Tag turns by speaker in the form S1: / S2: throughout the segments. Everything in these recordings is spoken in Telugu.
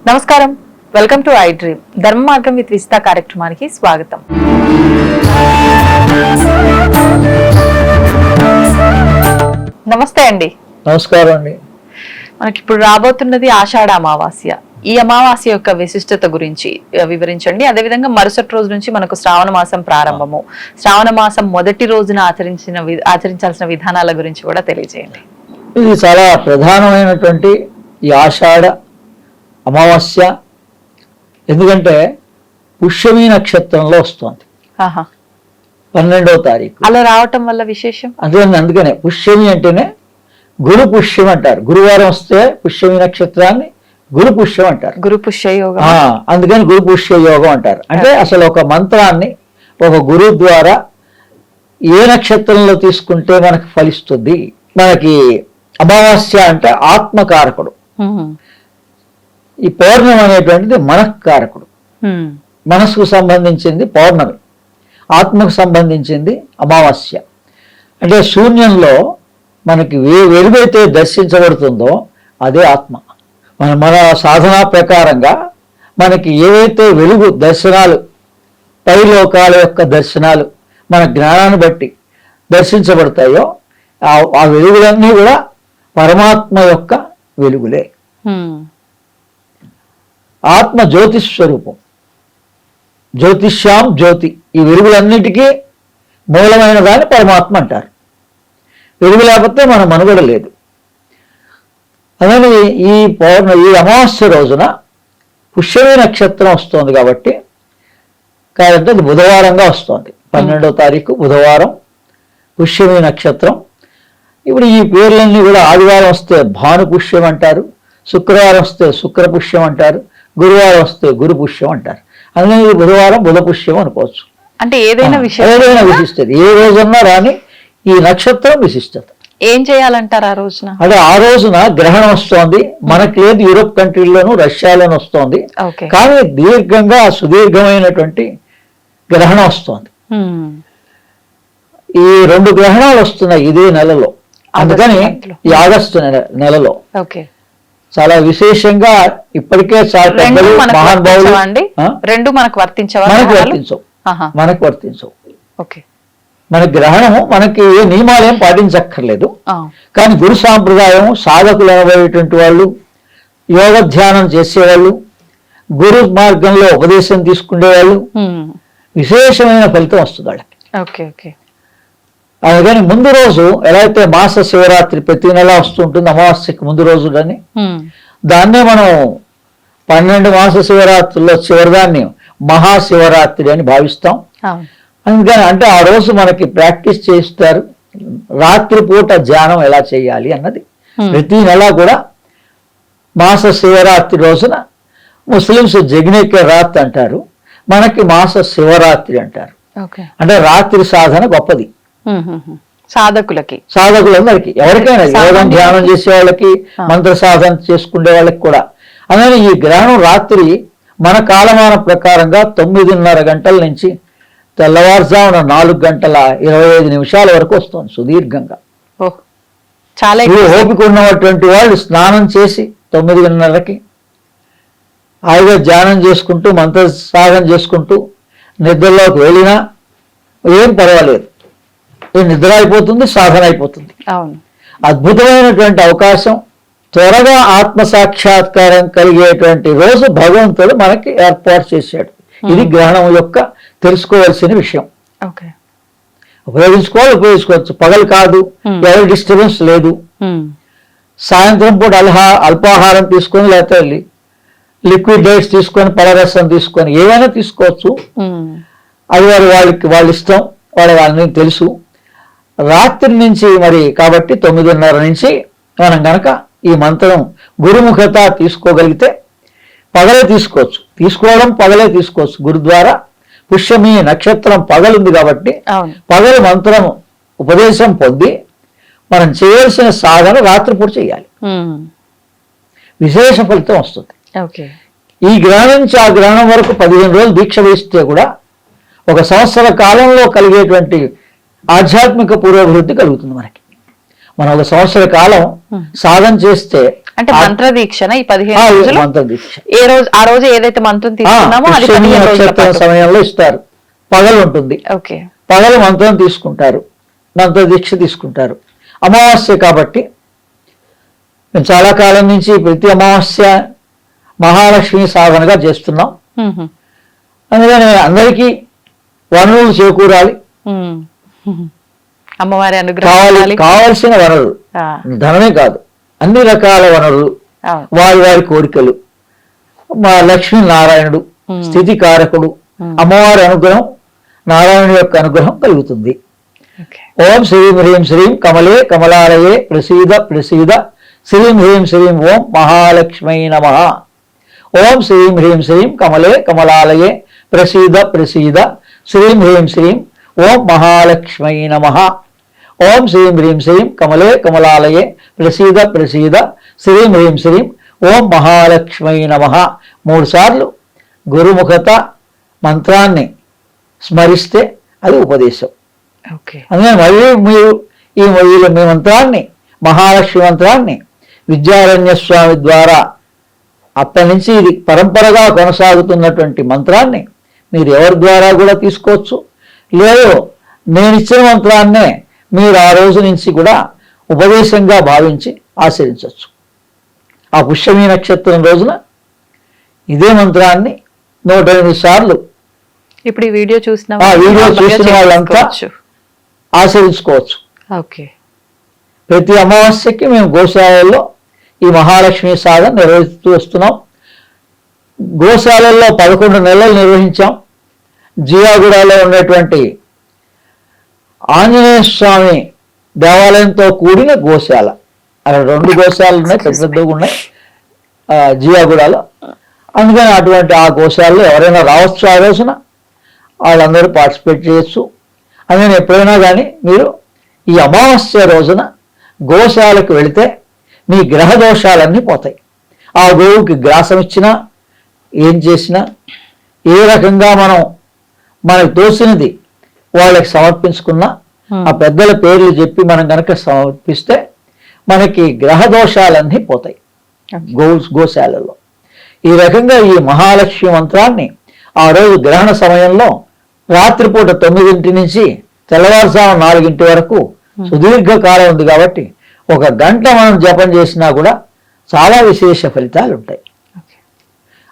S1: నమస్కారం, వెల్కమ్ టు ఐ డ్రీమ్. ధర్మ మార్గం విత్ విజిత కార్యక్రమానికి స్వాగతం. నమస్తే అండి.
S2: నమస్కారం అండి.
S1: మనకి ఇప్పుడు రాబోతున్నది ఆషాఢ అమావాస్య. ఈ అమావాస్య యొక్క విశిష్టత గురించి వివరించండి. అదేవిధంగా మరుసటి రోజు నుంచి మనకు శ్రావణ మాసం ప్రారంభము. శ్రావణ మాసం మొదటి రోజున ఆచరించాల్సిన విధానాల గురించి కూడా తెలియజేయండి.
S2: ఇది చాలా ప్రధానమైనటువంటి ఈ ఆషాఢ అమావాస్య. ఎందుకంటే పుష్యమి నక్షత్రంలో వస్తుంది 12వ తారీఖు.
S1: అలా రావటం వల్ల విశేషం
S2: అందుకనే పుష్యమి అంటేనే గురు పుష్యం అంటారు. గురువారం వస్తే పుష్యమి నక్షత్రాన్ని గురు పుష్యం అంటారు.
S1: గురు పుష్య యోగం.
S2: అందుకని గురు పుష్య యోగం అంటారు. అంటే అసలు ఒక మంత్రాన్ని ఒక గురువు ద్వారా ఏ నక్షత్రంలో తీసుకుంటే మనకు ఫలిస్తుంది. మనకి అమావాస్య అంటే ఆత్మకారకుడు. ఈ పౌర్ణమి అనేటువంటిది మనఃకారకుడు. మనసుకు సంబంధించింది పౌర్ణమి, ఆత్మకు సంబంధించింది అమావాస్య. అంటే శూన్యంలో మనకి వెలుగైతే దర్శించబడుతుందో అదే ఆత్మ. మన సాధనా ప్రకారంగా మనకి ఏవైతే వెలుగు దర్శనాలు, పైలోకాల యొక్క దర్శనాలు మన జ్ఞానాన్ని బట్టి దర్శించబడతాయో ఆ వెలుగులన్నీ కూడా పరమాత్మ యొక్క వెలుగులే. ఆత్మ జ్యోతిష్ స్వరూపం. జ్యోతిష్యాం జ్యోతి. ఈ వెలుగులన్నిటికీ మూలమైన దాన్ని పరమాత్మ అంటారు. వెలుగు లేకపోతే మన మనుగడ లేదు. అలానే ఈ అమావాస్య రోజున పుష్యమి నక్షత్రం వస్తుంది కాబట్టి అది బుధవారంగా వస్తుంది. 12వ తారీఖు బుధవారం పుష్యమి నక్షత్రం. ఇప్పుడు ఈ పేర్లన్నీ కూడా ఆదివారం వస్తే భాను పుష్యం అంటారు, శుక్రవారం వస్తే శుక్ర పుష్యం అంటారు, గురువారం వస్తే గురు పుష్యం అంటారు. అందుకని బుధవారం బుధ పుష్యం అనుకోవచ్చు.
S1: అంటే ఏదైనా
S2: విశిష్టత ఏ రోజున్నా రాని ఈ నక్షత్రం విశిష్టత.
S1: ఏం చేయాలంటారు ఆ రోజున?
S2: అదే ఆ రోజున గ్రహణం వస్తోంది. మనకి లేదు, యూరోప్ కంట్రీల్లోనూ రష్యాలోనూ వస్తోంది. కానీ దీర్ఘంగా సుదీర్ఘమైనటువంటి గ్రహణం వస్తోంది. ఈ 2 గ్రహణాలు వస్తున్నాయి ఇదే నెలలో. అందుకని ఈ ఆగస్టు నెలలో చాలా విశేషంగా ఇప్పటికే మహానుభావులు
S1: మనకు వర్తించవు.
S2: మన గ్రహణము మనకి ఏ నియమాలేం పాటించక్కర్లేదు. కానీ గురు సాంప్రదాయం, సాధకులు అనేటువంటి వాళ్ళు, యోగ ధ్యానం చేసేవాళ్ళు, గురు మార్గంలో ఉపదేశం తీసుకునేవాళ్ళు విశేషమైన ఫలితం వస్తుంది వాళ్ళకి. అందుకని ముందు రోజు ఎలా అయితే మాస శివరాత్రి ప్రతి నెల వస్తుంటుంది అమావాస్యకి ముందు రోజులని, దాన్నే మనం 12 మాస శివరాత్రుల్లో చివరిదాన్ని మహాశివరాత్రి అని భావిస్తాం. అందుకని అంటే ఆ రోజు మనకి ప్రాక్టీస్ చేస్తారు రాత్రిపూట ధ్యానం ఎలా చేయాలి అన్నది. ప్రతి నెల కూడా మాస శివరాత్రి రోజున ముస్లిమ్స్ జగ్నేక రాత్ అంటారు, మనకి మాస శివరాత్రి అంటారు. అంటే రాత్రి సాధన గొప్పది సాధకులందరికీ, ఎవరికైనా యోగం ధ్యానం చేసే వాళ్ళకి, మంత్ర సాధన చేసుకునే వాళ్ళకి కూడా. అలానే ఈ గ్రహణం రాత్రి మన కాలమాన ప్రకారంగా 9:30 గంటల నుంచి తెల్లవారుజామున 4:25 వరకు వస్తుంది సుదీర్ఘంగా.
S1: చాలా
S2: ఓపిక ఉన్నటువంటి వాళ్ళు స్నానం చేసి 9:30కి హాయిగా ధ్యానం చేసుకుంటూ మంత్ర సాధన చేసుకుంటూ నిద్రలోకి వెళ్ళినా ఏం పర్వాలేదు. నిద్ర అయిపోతుంది, సాధన అయిపోతుంది. అద్భుతమైనటువంటి అవకాశం. త్వరగా ఆత్మసాక్షాత్కారం కలిగేటువంటి రోజు భగవంతుడు మనకి ఏర్పాటు చేశాడు. ఇది గ్రహణం యొక్క తెలుసుకోవాల్సిన విషయం. ఉపయోగించుకోవచ్చు. పగలు కాదు, ఎవరి డిస్టర్బెన్స్ లేదు. సాయంత్రం పూట అల్పాహారం తీసుకొని, లేకపోతే లిక్విడ్ డైట్స్ తీసుకొని, పలరసం తీసుకొని ఏమైనా తీసుకోవచ్చు. అది వాళ్ళ ఇష్టం, వాళ్ళని తెలుసు. రాత్రి నుంచి మరి కాబట్టి 9:30 నుంచి మనం గనక ఈ మంత్రం గురుముఖత తీసుకోగలిగితే పగలే తీసుకోవచ్చు. పగలే తీసుకోవచ్చు. గురు ద్వారా పుష్యమి నక్షత్రం పగలుంది కాబట్టి పగలు మంత్రం ఉపదేశం పొంది మనం చేయాల్సిన సాధన రాత్రిపూట చేయాలి. విశేష ఫలితం వస్తుంది. ఈ గ్రహణం నుంచి ఆ గ్రహణం వరకు 15 రోజులు దీక్ష వేస్తే కూడా 1 సంవత్సర కాలంలో కలిగేటువంటి ఆధ్యాత్మిక పురోభివృద్ధి కలుగుతుంది మనకి. మనం 1 సంవత్సర కాలం సాధన చేస్తే
S1: అంటే మంత్ర దీక్షన ఈ 15 రోజులు
S2: మంత్ర దీక్ష
S1: ఆ రోజు ఏదైతే మంత్రం తీసుకున్నామో అది
S2: పుష్యమి
S1: 15 రోజుల
S2: నక్షత్రం
S1: పాటు.
S2: సమయంలో ఇస్తారు. పగలు ఉంటుంది,
S1: ఓకే.
S2: పగలు మంత్రం తీసుకుంటారు, మంత్ర దీక్ష తీసుకుంటారు. అమావాస్య కాబట్టి మేము చాలా కాలం నుంచి ప్రతి అమావాస్య మహాలక్ష్మి సాధనగా చేస్తున్నాం. అందుకని అందరికీ వనరులు చేకూరాలి,
S1: అమ్మవారి అనుగ్రహం
S2: కావలసిన వనరులు, ధనమే కాదు, అన్ని రకాల వనరులు, వారి వారి కోరికలు. మా లక్ష్మీ నారాయణుడు స్థితి కారకుడు, అమ్మవారి అనుగ్రహం, నారాయణుడి యొక్క అనుగ్రహం కలుగుతుంది. ఓం శ్రీం హ్రీం శ్రీం కమలే కమలాలయే ప్రసీద ప్రసీద శ్రీం హ్రీం శ్రీం ఓం మహాలక్ష్మై నమః. ఓం శ్రీం హ్రీం శ్రీం కమలే కమలాలయే ప్రసీద ప్రసీద శ్రీం హ్రీం శ్రీం ఓం మహాలక్ష్మై నమః. ఓం శ్రీం హ్రీం శ్రీం కమలే కమలాలయే ప్రసీద ప్రసీద శ్రీం హ్రీం శ్రీం ఓం మహాలక్ష్మై నమః 3 సార్లు గురుముఖత మంత్రాన్ని స్మరిస్తే అది ఉపదేశం. అందుకని మళ్ళీ మీరు మీ మంత్రాన్ని, మహాలక్ష్మి మంత్రాన్ని విద్యారణ్య స్వామి ద్వారా అప్పటి నుంచి ఇది పరంపరగా కొనసాగుతున్నటువంటి మంత్రాన్ని మీరు ఎవరి ద్వారా కూడా తీసుకోవచ్చు. లేదు నేను ఇచ్చిన మంత్రాన్నే మీరు ఆ రోజు నుంచి కూడా ఉపదేశంగా భావించి ఆచరించవచ్చు. ఆ పుష్యమి నక్షత్రం రోజున ఇదే మంత్రాన్ని 108 సార్లు
S1: ఇప్పుడు ఈ వీడియో చూసిన
S2: వాళ్ళంతా ఆచరించుకోవచ్చు. ప్రతి అమావాస్యకి మేము గోశాలల్లో ఈ మహాలక్ష్మి సాధన నిర్వహిస్తూ వస్తున్నాం. గోశాలల్లో 11 నెలలు నిర్వహించాం. జియాగూడలో ఉన్నటువంటి ఆంజనేయ స్వామి దేవాలయంతో కూడిన గోశాల, అక్కడ 2 గోశాలలు ఉన్నాయి, పెద్ద పెద్దగా ఉన్నాయి జియాగూడలో. అందుకని అటువంటి ఆ గోశాలలో ఎవరైనా రావచ్చు, ఆ రోజున వాళ్ళందరూ పార్టిసిపేట్ చేయొచ్చు. అందుకని ఎప్పుడైనా కానీ మీరు ఈ అమావాస్య రోజున గోశాలకు వెళితే మీ గ్రహ దోషాలన్నీ పోతాయి. ఆ గోవుకి గ్రాసం ఇచ్చినా, ఏం చేసినా, ఏ రకంగా మనకు తోసినది వాళ్ళకి సమర్పించుకున్నా, ఆ పెద్దల పేర్లు చెప్పి మనం కనుక సమర్పిస్తే మనకి గ్రహ దోషాలన్నీ పోతాయి గోశాలలో. ఈ రకంగా ఈ మహాలక్ష్మి మంత్రాన్ని ఆ రోజు గ్రహణ సమయంలో రాత్రిపూట 9 నుంచి తెల్లవారుజాము 4 వరకు సుదీర్ఘ కాలం ఉంది కాబట్టి 1 గంట మనం జపం చేసినా కూడా చాలా విశేష ఫలితాలు ఉంటాయి.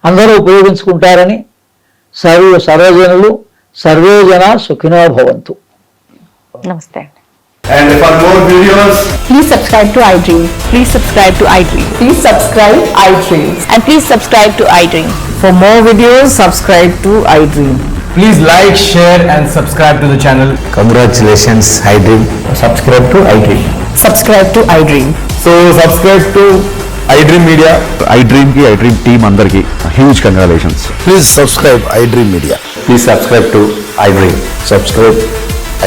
S2: అందరూ ఉపయోగించుకుంటారని సర్వజనులు సర్వే జన సుఖినో భవంతు.
S1: నమస్తే.
S3: And for more videos,
S4: please subscribe to iDream.
S1: Please subscribe to iDream.
S4: Please subscribe iDream.
S1: And please subscribe to iDream.
S4: For more videos, subscribe to iDream.
S3: please like, share and subscribe to the channel.
S5: Congratulations, iDream.
S3: Subscribe to iDream.
S4: Subscribe to iDream.
S3: So subscribe to iDream Media.
S5: iDream ki iDream team andarki huge congratulations.
S6: Please subscribe iDream Media.
S5: Please subscribe to iDream.
S6: Subscribe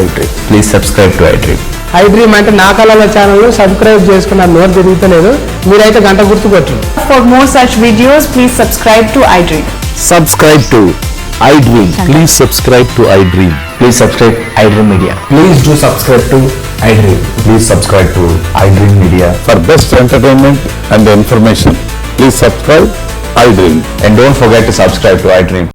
S6: iDream.
S5: Please subscribe to iDream.
S7: iDream అంటే నా కళల ఛానల్ సబ్స్క్రైబ్ చేసుకున్న నోరు తిరుగుతలేదు, మీరైతే గంట గుర్తు కొట్టండి.
S4: For more such videos, please subscribe to iDream.
S5: Subscribe to iDream. Please subscribe to iDream.
S6: Please subscribe iDream Media.
S3: Please do subscribe to iDream.
S5: Please subscribe to iDream Media.
S6: For best entertainment and information, please subscribe iDream.
S5: And don't forget to subscribe to iDream.